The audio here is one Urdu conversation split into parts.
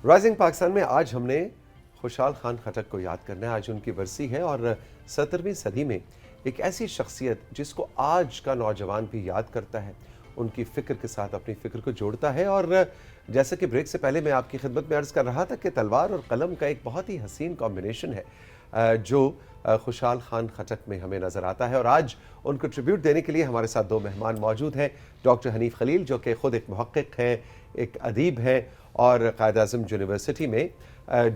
رائزنگ پاکستان میں آج ہم نے خوشحال خان خٹک کو یاد کرنا ہے. آج ان کی برسی ہے اور 17ویں صدی میں ایک ایسی شخصیت جس کو آج کا نوجوان بھی یاد کرتا ہے, ان کی فکر کے ساتھ اپنی فکر کو جوڑتا ہے. اور جیسا کہ بریک سے پہلے میں آپ کی خدمت میں عرض کر رہا تھا کہ تلوار اور قلم کا ایک بہت ہی حسین کمبینیشن ہے جو خوشحال خان خٹک میں ہمیں نظر آتا ہے. اور آج ان کو ٹریبیوٹ دینے کے لیے ہمارے ساتھ دو مہمان موجود ہیں. ڈاکٹر حنیف خلیل جو کہ خود ایک محقق ہیں, ایک ادیب ہیں, اور قائد اعظم یونیورسٹی میں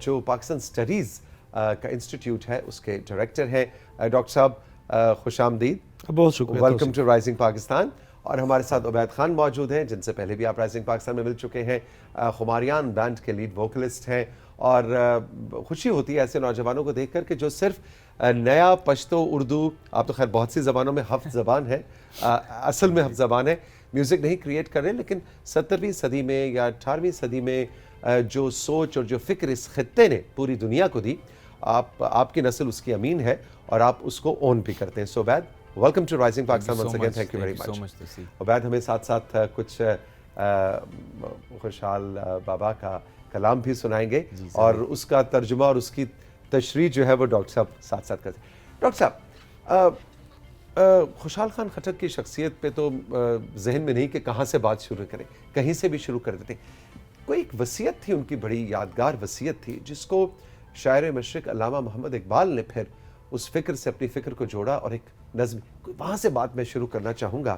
جو پاکستان اسٹڈیز کا انسٹیٹیوٹ ہے اس کے ڈائریکٹر ہیں. ڈاکٹر صاحب خوش آمدید, بہت شکریہ, ویلکم ٹو رائزنگ پاکستان. اور ہمارے ساتھ عبید خان موجود ہیں جن سے پہلے بھی آپ رائزنگ پاکستان میں مل چکے ہیں. خماریان بینڈ کے لیڈ ووکلسٹ ہیں, اور خوشی ہوتی ہے ایسے نوجوانوں کو دیکھ کر کہ جو صرف نیا پشتو اردو, آپ تو خیر بہت سی زبانوں میں حفظ زبان ہے, اصل میں حفظ زبان ہے, میوزک نہیں کریٹ کر رہے, لیکن 17ویں صدی میں یا 18ویں صدی میں جو سوچ اور جو فکر اس خطے نے پوری دنیا کو دی, آپ کی نسل اس کی امین ہے اور آپ اس کو اون بھی کرتے ہیں. So Ubaid, welcome to Rising Pakistan once again, thank you very much. Ubaid ہمیں ساتھ ساتھ کچھ خوشحال بابا کا کلام بھی سنائیں گے, اور اس کا ترجمہ اور اس کی تشریح جو ہے وہ ڈاکٹر صاحب ساتھ ساتھ کرتے ہیں. ڈاکٹر صاحب, خوشحال خان خٹک کی شخصیت پہ تو ذہن میں نہیں کہ کہاں سے بات شروع کریں, کہیں سے بھی شروع کر دیتے. کوئی ایک وصیت تھی ان کی, بڑی یادگار وصیت تھی, جس کو شاعر مشرق علامہ محمد اقبال نے پھر اس فکر سے اپنی فکر کو جوڑا اور ایک نظم, وہاں سے بات میں شروع کرنا چاہوں گا.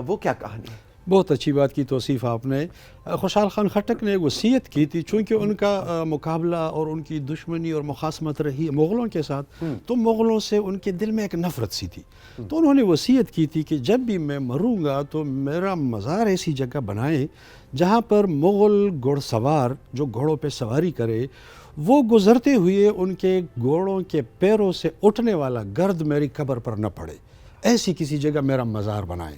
وہ کیا کہانی ہے؟ بہت اچھی بات کی توصیف آپ نے. خوشحال خان خٹک نے وصیت کی تھی, چونکہ ان کا مقابلہ اور ان کی دشمنی اور مخاصمت رہی مغلوں کے ساتھ, تو مغلوں سے ان کے دل میں ایک نفرت سی تھی. تو انہوں نے وصیت کی تھی کہ جب بھی میں مروں گا تو میرا مزار ایسی جگہ بنائیں جہاں پر مغل گھڑ سوار جو گھوڑوں پہ سواری کرے, وہ گزرتے ہوئے ان کے گھوڑوں کے پیروں سے اٹھنے والا گرد میری قبر پر نہ پڑے, ایسی کسی جگہ میرا مزار بنائیں.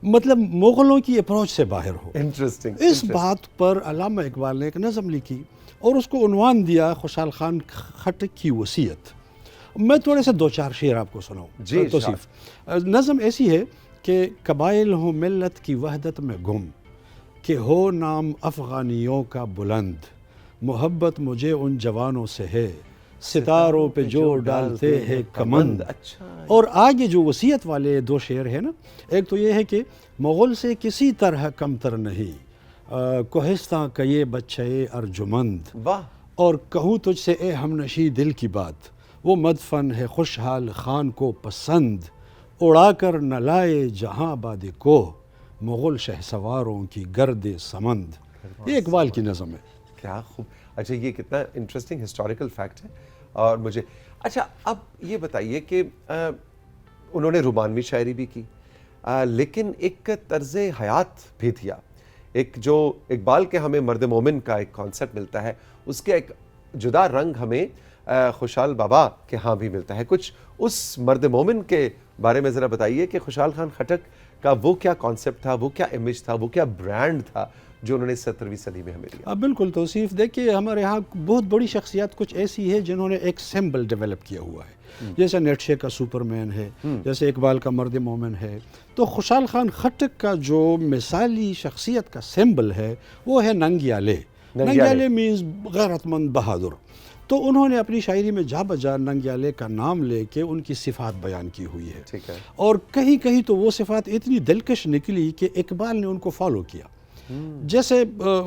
مطلب مغلوں کی اپروچ سے باہر ہو. اس بات پر علامہ اقبال نے ایک نظم لکھی اور اس کو عنوان دیا خوشحال خان خٹک کی وصیت. میں تھوڑے سے دو چار شعر آپ کو سناؤں. توصیف نظم ایسی ہے کہ قبائل ہوں ملت کی وحدت میں گم, کہ ہو نام افغانیوں کا بلند, محبت مجھے ان جوانوں سے ہے, ستاروں پہ جو ڈالتے ہیں کمند. اور آگے جو وصیت والے دو شعر ہیں نا, ایک تو یہ ہے کہ مغل سے کسی طرح کمتر نہیں, کوہستاں کا یہ بچے ارجمند, اور کہوں تجھ سے اے ہمنشی دل کی بات, وہ مدفن ہے خوشحال خان کو پسند, اڑا کر نہ لائے جہاں باد کوہ, مغل شہسواروں کی گرد سمند. یہ اقبال کی نظم ہے. کیا خوب. اچھا, یہ کتنا انٹرسٹنگ ہسٹوریکل فیکٹ ہے. اور مجھے اچھا اب یہ بتائیے کہ انہوں نے رومانوی شاعری بھی کی, لیکن ایک طرز حیات بھی دیا. ایک جو اقبال کے ہمیں مرد مومن کا ایک کانسیپٹ ملتا ہے, اس کے ایک جدا رنگ ہمیں خوشحال بابا کے ہاں بھی ملتا ہے. کچھ اس مرد مومن کے بارے میں ذرا بتائیے کہ خوشحال خان خٹک کا وہ کیا کانسیپٹ تھا, وہ کیا امیج تھا, وہ کیا برانڈ تھا جو انہوں نے 17ویں صدی میں ہمیں دیا. بالکل توصیف. دیکھیے ہمارے ہاں بہت بڑی شخصیات کچھ ایسی ہے جنہوں نے ایک سمبل ڈیولپ کیا ہوا ہے, جیسے نیٹشے کا سپر مین ہے, جیسے اقبال کا مرد مومن ہے. تو خوشحال خان خٹک کا جو مثالی شخصیت کا سمبل ہے وہ ہے ننگیالے. ننگیالے مینز غیرت مند, بہادر. تو انہوں نے اپنی شاعری میں جا بجا ننگیالے کا نام لے کے ان کی صفات بیان کی ہوئی ہے. اور کہیں کہیں تو وہ صفات اتنی دلکش نکلی کہ اقبال نے ان کو فالو کیا. جیسے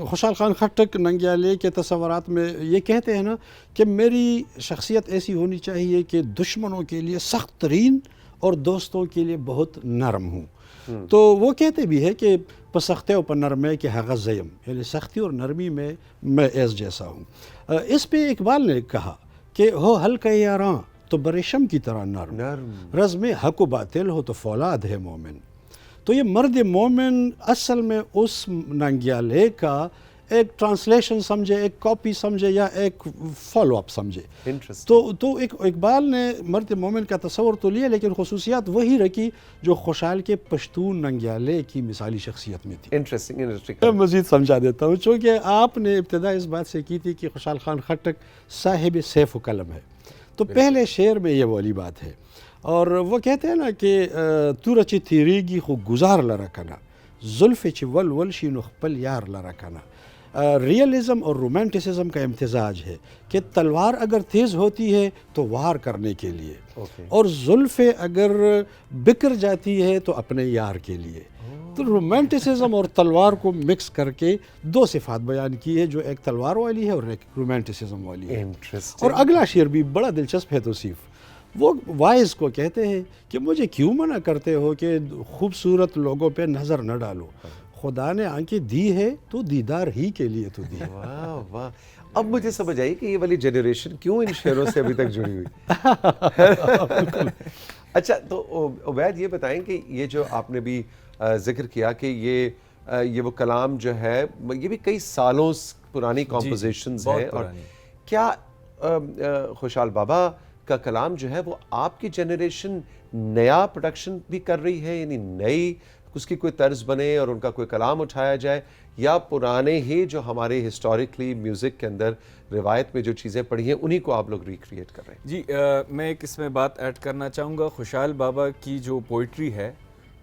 خوشحال خان خٹک ننگیالے کے تصورات میں یہ کہتے ہیں نا کہ میری شخصیت ایسی ہونی چاہیے کہ دشمنوں کے لیے سخت ترین اور دوستوں کے لیے بہت نرم ہوں. تو وہ کہتے بھی ہے کہ پسختے و پنرمے کے حغز زیم, یعنی سختی اور نرمی میں ایس جیسا ہوں. اس پہ اقبال نے کہا کہ ہو ہلکا یاراں تو بریشم کی طرح نرم, رزم حق و باطل ہو تو فولاد ہے مومن. تو یہ مرد مومن اصل میں اس ننگیالے کا ایک ٹرانسلیشن سمجھے, ایک کاپی سمجھے, یا ایک فالو اپ سمجھے. تو ایک اقبال نے مرد مومن کا تصور تو لیا, لیکن خصوصیات وہی رکھی جو خوشحال کے پشتون ننگیالے کی مثالی شخصیت میں تھی. انٹرسٹنگ. مزید سمجھا دیتا ہوں, چونکہ آپ نے ابتدا اس بات سے کی تھی کہ خوشحال خان خٹک صاحب سیف و قلم ہے. تو پہلے شعر میں یہ والی بات ہے, اور وہ کہتے ہیں نا کہ تو رچی تیریگی خو گزار لرکنا, زلف چی ول ول شی نخ پل یار لرکنا. ریئلزم اور رومانٹسزم کا امتزاج ہے کہ تلوار اگر تیز ہوتی ہے تو وار کرنے کے لیے، اور زلفیں اگر بکر جاتی ہے تو اپنے یار کے لیے. تو رومانٹسزم اور تلوار کو مکس کر کے دو صفات بیان کی ہے، جو ایک تلوار والی ہے اور ایک رومانٹسزم والی ہے. اور اگلا شعر بھی بڑا دلچسپ ہے توصیف. وہ وائز کو کہتے ہیں کہ مجھے کیوں منع کرتے ہو کہ خوبصورت لوگوں پہ نظر نہ ڈالو، خدا نے آنکھیں دی ہے تو دیدار ہی کے لیے تو دی. واہ واہ. اب مجھے سمجھ آئی کہ یہ والی جنریشن کیوں ان شعروں سے ابھی تک جڑی ہوئی. اچھا، تو عبید یہ بتائیں کہ یہ جو آپ نے بھی ذکر کیا کہ یہ وہ کلام جو ہے یہ بھی کئی سالوں پرانی کمپوزیشنز ہے، اور کیا خوشحال بابا کا کلام جو ہے وہ آپ کی جنریشن نیا پروڈکشن بھی کر رہی ہے، یعنی نئی اس کی کوئی طرز بنے اور ان کا کوئی کلام اٹھایا جائے، یا پرانے ہی جو ہمارے ہسٹوریکلی میوزک کے اندر روایت میں جو چیزیں پڑھی ہیں انہی کو آپ لوگ ریکریٹ کر رہے ہیں؟ جی، میں ایک اس میں بات ایڈ کرنا چاہوں گا. خوشحال بابا کی جو پوئٹری ہے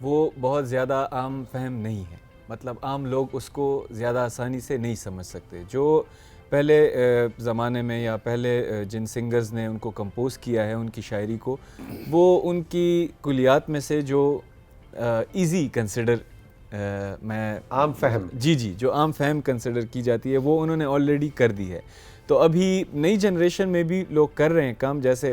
وہ بہت زیادہ عام فہم نہیں ہے، مطلب عام لوگ اس کو زیادہ آسانی سے نہیں سمجھ سکتے. جو پہلے زمانے میں یا پہلے جن سنگرز نے ان کو کمپوز کیا ہے ان کی شاعری کو، وہ ان کی کلیات میں سے جو ایزی کنسیڈر میں عام فہم، جی جو عام فہم کنسیڈر کی جاتی ہے وہ انہوں نے آلریڈی کر دی ہے. تو ابھی نئی جنریشن میں بھی لوگ کر رہے ہیں کام. جیسے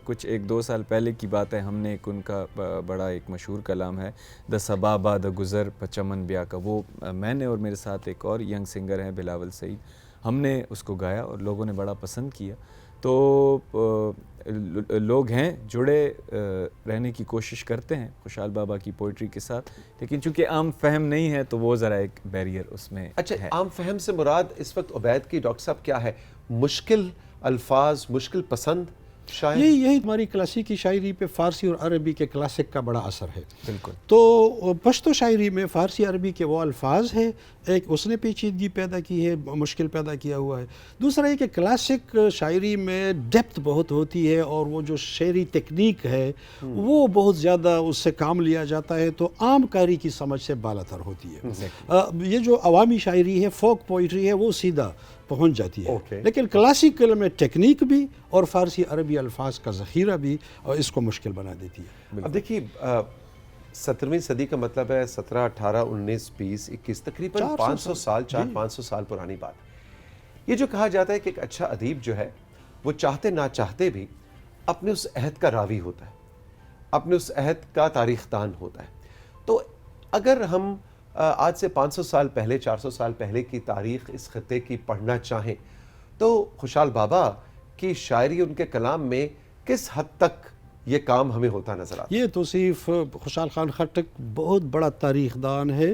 کچھ 1-2 سال پہلے کی بات ہے، ہم نے ایک ان کا بڑا ایک مشہور کلام ہے دا صبا بعد گزر پچمن بیا کا، وہ میں نے اور میرے ساتھ ایک اور ینگ سنگر ہیں بلاول سعید، ہم نے اس کو گایا اور لوگوں نے بڑا پسند کیا. تو لوگ ہیں جڑے رہنے کی کوشش کرتے ہیں خوشحال بابا کی پوئٹری کے ساتھ، لیکن چونکہ عام فہم نہیں ہے تو وہ ذرا ایک بیریئر اس میں ہے. اچھا، عام فہم سے مراد اس وقت عبید کی ڈاکٹر صاحب کیا ہے؟ مشکل الفاظ، مشکل پسند شاعر؟ یہی ہماری کلاسیکی شاعری پہ فارسی اور عربی کے کلاسک کا بڑا اثر ہے. بالکل. تو پشتو شاعری میں فارسی عربی کے وہ الفاظ ہیں، ایک اس نے پیچیدگی پیدا کی ہے، مشکل پیدا کیا ہوا ہے. دوسرا یہ کہ کلاسک شاعری میں ڈیپتھ بہت ہوتی ہے، اور وہ جو شعری تکنیک ہے وہ بہت زیادہ اس سے کام لیا جاتا ہے، تو عام قاری کی سمجھ سے بالاتر ہوتی ہے. یہ جو عوامی شاعری ہے، فوک پوئٹری ہے، وہ سیدھا پہنچ جاتی ہے. لیکن کلاسیکل میں ٹیکنیک بھی اور فارسی عربی الفاظ کا ذخیرہ بھی اس کو مشکل بنا دیتی ہے. اب دیکھیے، 17ویں صدی کا مطلب ہے 17، 18، 19، 20، 21، تقریباً 500 سال، 400-500 سال پرانی بات. یہ جو کہا جاتا ہے کہ ایک اچھا ادیب جو ہے وہ چاہتے نہ چاہتے بھی اپنے اس عہد کا راوی ہوتا ہے، اپنے اس عہد کا تاریخ دان ہوتا ہے. تو اگر ہم آج سے 500 سال پہلے، 400 سال پہلے کی تاریخ اس خطے کی پڑھنا چاہیں تو خوشحال بابا کی شاعری، ان کے کلام میں کس حد تک یہ کام ہمیں ہوتا نظر آتا ہے؟ یہ توصیف خوشحال خان خٹک بہت بڑا تاریخ دان ہے.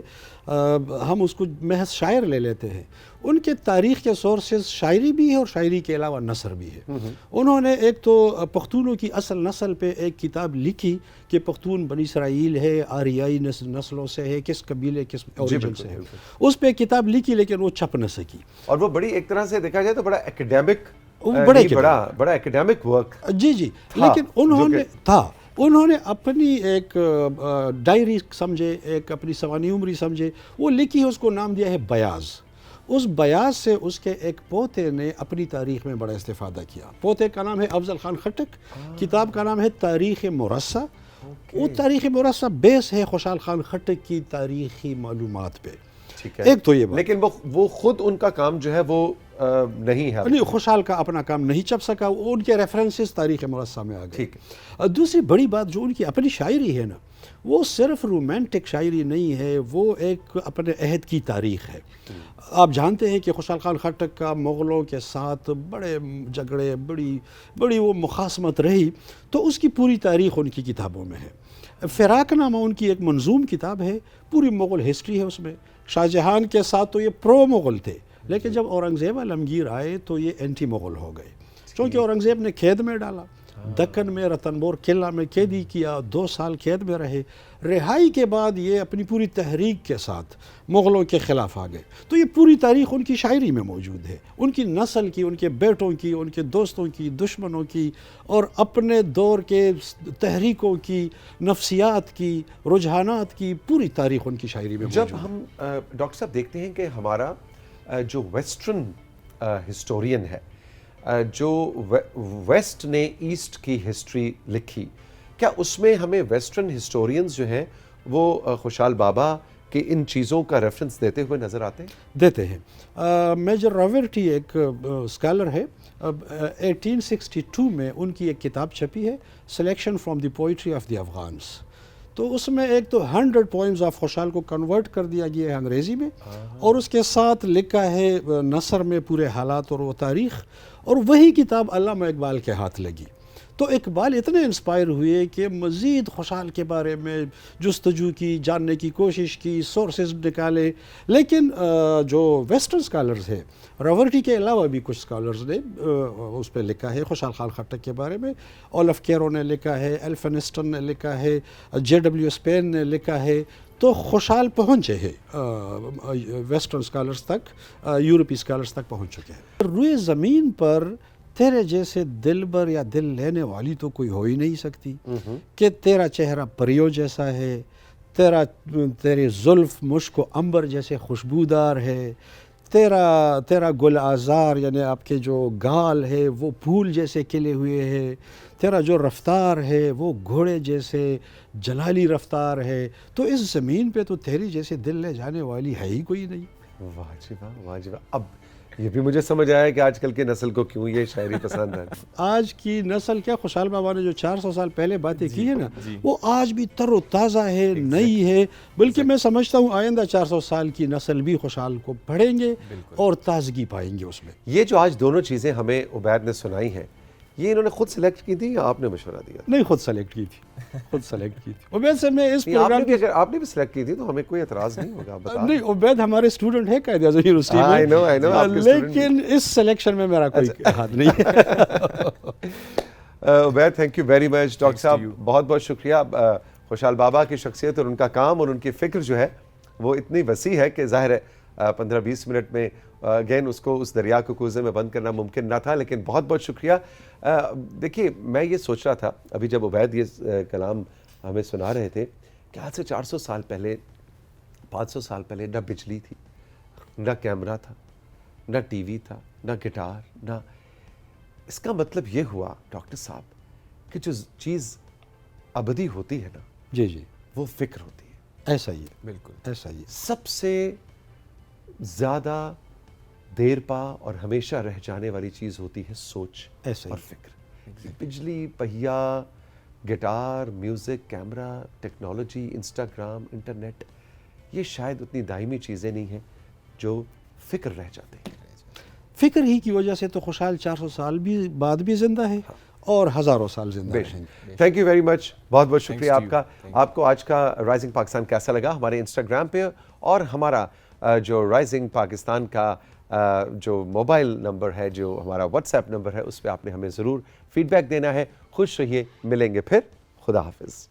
ہم اس کو محض شاعر لے لیتے ہیں. ان کے تاریخ کے سورسز شاعری بھی ہے اور شاعری کے علاوہ نثر بھی ہے. انہوں نے ایک تو پختونوں کی اصل نسل پہ ایک کتاب لکھی کہ پختون بنی اسرائیل ہے، آریائی نسلوں سے ہے، کس قبیلے کس اوریجن سے ہے. اس پہ کتاب لکھی لیکن وہ چھپ نہ سکی. اور وہ بڑی ایک طرح سے دیکھا جائے تو بڑا ایکیڈیمک، بڑا ایکیڈیمک ورک. جی لیکن انہوں نے اپنی ایک ڈائری سمجھے، ایک اپنی سوانح عمری سمجھے، وہ لکھی ہے، اس کو نام دیا ہے بیاض. اس بیاض سے اس کے ایک پوتے نے اپنی تاریخ میں بڑا استفادہ کیا. پوتے کا نام ہے افضل خان خٹک، کتاب کا نام ہے تاریخ مرصع. وہ تاریخ مرصع بیس ہے خوشحال خان خٹک کی تاریخی معلومات پہ. ایک تو یہ بات، لیکن وہ خود ان کا کام جو ہے وہ نہیں ہے، نہیں، خوشحال کا اپنا کام نہیں چھپ سکا، ان کے ریفرنسز تاریخ مرصع میں آ گئے. دوسری بڑی بات جو ان کی اپنی شاعری ہے نا، وہ صرف رومانٹک شاعری نہیں ہے، وہ ایک اپنے عہد کی تاریخ ہے. آپ جانتے ہیں کہ خوشحال خان خٹک کا مغلوں کے ساتھ بڑے جھگڑے، بڑی وہ مخاصمت رہی، تو اس کی پوری تاریخ ان کی کتابوں میں ہے. فراق نامہ ان کی ایک منظوم کتاب ہے، پوری مغل ہسٹری ہے اس میں. شاہ جہان کے ساتھ تو یہ پرو مغل تھے، لیکن جب اورنگزیب عالمگیر آئے تو یہ اینٹی مغل ہو گئے، کیونکہ اورنگزیب نے قید میں ڈالا. دکن میں رتنبور قلعہ میں قیدی کیا، 2 سال قید میں رہے. رہائی کے بعد یہ اپنی پوری تحریک کے ساتھ مغلوں کے خلاف آ گئے. تو یہ پوری تاریخ ان کی شاعری میں موجود ہے، ان کی نسل کی، ان کے بیٹوں کی، ان کے دوستوں کی، دشمنوں کی، اور اپنے دور کے تحریکوں کی، نفسیات کی، رجحانات کی پوری تاریخ ان کی شاعری میں موجود ہے. جب ہم ڈاکٹر صاحب دیکھتے ہیں کہ ہمارا جو ویسٹرن ہسٹورین ہے, جو ویسٹ نے ایسٹ کی ہسٹری لکھی, کیا اس میں ہمیں ویسٹرن ہسٹورینز جو ہیں وہ خوشحال بابا کہ ان چیزوں کا ریفرنس دیتے ہوئے نظر آتے ہیں؟ دیتے ہیں. میجر راورٹی ایک اسکالر ہے, 1862 میں ان کی ایک کتاب چھپی ہے, selection from the poetry of the Afghans. تو اس میں ایک تو 100 پوئمز آف خوشحال کو کنورٹ کر دیا گیا ہے انگریزی میں, اور اس کے ساتھ لکھا ہے نثر میں پورے حالات اور وہ تاریخ, اور وہی کتاب علامہ اقبال کے ہاتھ لگی. تو اقبال اتنے انسپائر ہوئے کہ مزید خوشحال کے بارے میں جستجو کی, جاننے کی کوشش کی, سورسز نکالے. لیکن جو ویسٹرن اسکالرز ہیں, راورٹی کے علاوہ بھی کچھ اسکالرز نے اس پہ لکھا ہے خوشحال خان خٹک کے بارے میں. اولف کیرو نے لکھا ہے, ایلفنسٹن نے لکھا ہے, جے ڈبلیو اسپین نے لکھا ہے. تو خوشحال پہنچے ہیں ویسٹرن اسکالرز تک, یورپی اسکالرز تک پہنچ چکے ہیں. روئے زمین پر تیرے جیسے دل بر یا دل لینے والی تو کوئی ہو ہی نہیں سکتی, کہ تیرا چہرہ پریوں جیسا ہے, تیری زلف مشک و عنبر جیسے خوشبودار ہے, تیرا گل آزار یعنی آپ کے جو گال ہے وہ پھول جیسے کھلے ہوئے ہے, تیرا جو رفتار ہے وہ گھوڑے جیسے جلالی رفتار ہے. تو اس زمین پہ تو تیری جیسے دل لے جانے والی ہے ہی کوئی نہیں. واہ جی واہ, واہ جی واہ. اب یہ بھی مجھے سمجھ آیا کہ آج کل کی نسل کو کیوں یہ شاعری پسند ہے. آج کی نسل کیا, خوشحال بابا نے جو 400 سال پہلے باتیں کی ہیں نا, وہ آج بھی تر و تازہ ہے, نئی ہے. بلکہ میں سمجھتا ہوں آئندہ 400 سال کی نسل بھی خوشحال کو پڑھیں گے اور تازگی پائیں گے اس میں. یہ جو آج دونوں چیزیں ہمیں عبید نے سنائی ہیں, یہ انہوں نے خود سلیکٹ کی تھی یا آپ نے مشورہ دیا؟ نہیں, خود سلیکٹ کی تھی, خود سلیکٹ کی تھی. عبید سے میں اس پروگرام کی, اگر آپ نے بھی سلیکٹ کی تھی تو ہمیں کوئی اعتراض نہیں ہوگا. بتا نہیں, عبید ہمارے اسٹوڈنٹ ہے قائد اعظم یونیورسٹی میں, لیکن اس سلیکشن میں میرا کوئی ہاتھ نہیں ہے. Ubaid thank you very much. Doctor صاحب بہت بہت شکریہ. خوشحال بابا کی شخصیت اور ان کا کام اور ان کی فکر جو ہے وہ اتنی وسیع ہے کہ ظاہر ہے 15-20 منٹ میں اگین اس کو اس دریا کو کوزے میں بند کرنا ممکن نہ تھا. لیکن بہت بہت شکریہ. دیکھیے میں یہ سوچ رہا تھا ابھی جب عبید یہ کلام ہمیں سنا رہے تھے کہ آج سے 400 سال پہلے 500 سال پہلے نہ بجلی تھی, نہ کیمرہ تھا, نہ ٹی وی تھا, نہ گٹار, نہ. اس کا مطلب یہ ہوا ڈاکٹر صاحب کہ جو چیز ابدی ہوتی ہے نا, جی جی, وہ فکر ہوتی ہے. ایسا ہی ہے, بالکل ایسا ہی. سب سے زیادہ دیر پا اور ہمیشہ رہ جانے والی چیز ہوتی ہے سوچ اور فکر. بجلی, پہیا, guitar, music, camera, technology, Instagram, internet, یہ شاید اتنی دائمی چیزیں نہیں ہیں جو فکر رہ جاتے ہیں. فکر ہی کی وجہ سے تو خوشحال 400 سال بھی بعد بھی زندہ ہے اور ہزاروں سال زندہ ہیں. تھینک یو ویری مچ. بہت بہت شکریہ آپ کا. آپ کو آج کا رائزنگ پاکستان کیسا لگا؟ ہمارے انسٹاگرام پہ اور ہمارا جو رائزنگ پاکستان کا جو موبائل نمبر ہے, جو ہمارا واٹس ایپ نمبر ہے, اس پہ آپ نے ہمیں ضرور فیڈ بیک دینا ہے. خوش رہیے, ملیں گے پھر. خدا حافظ.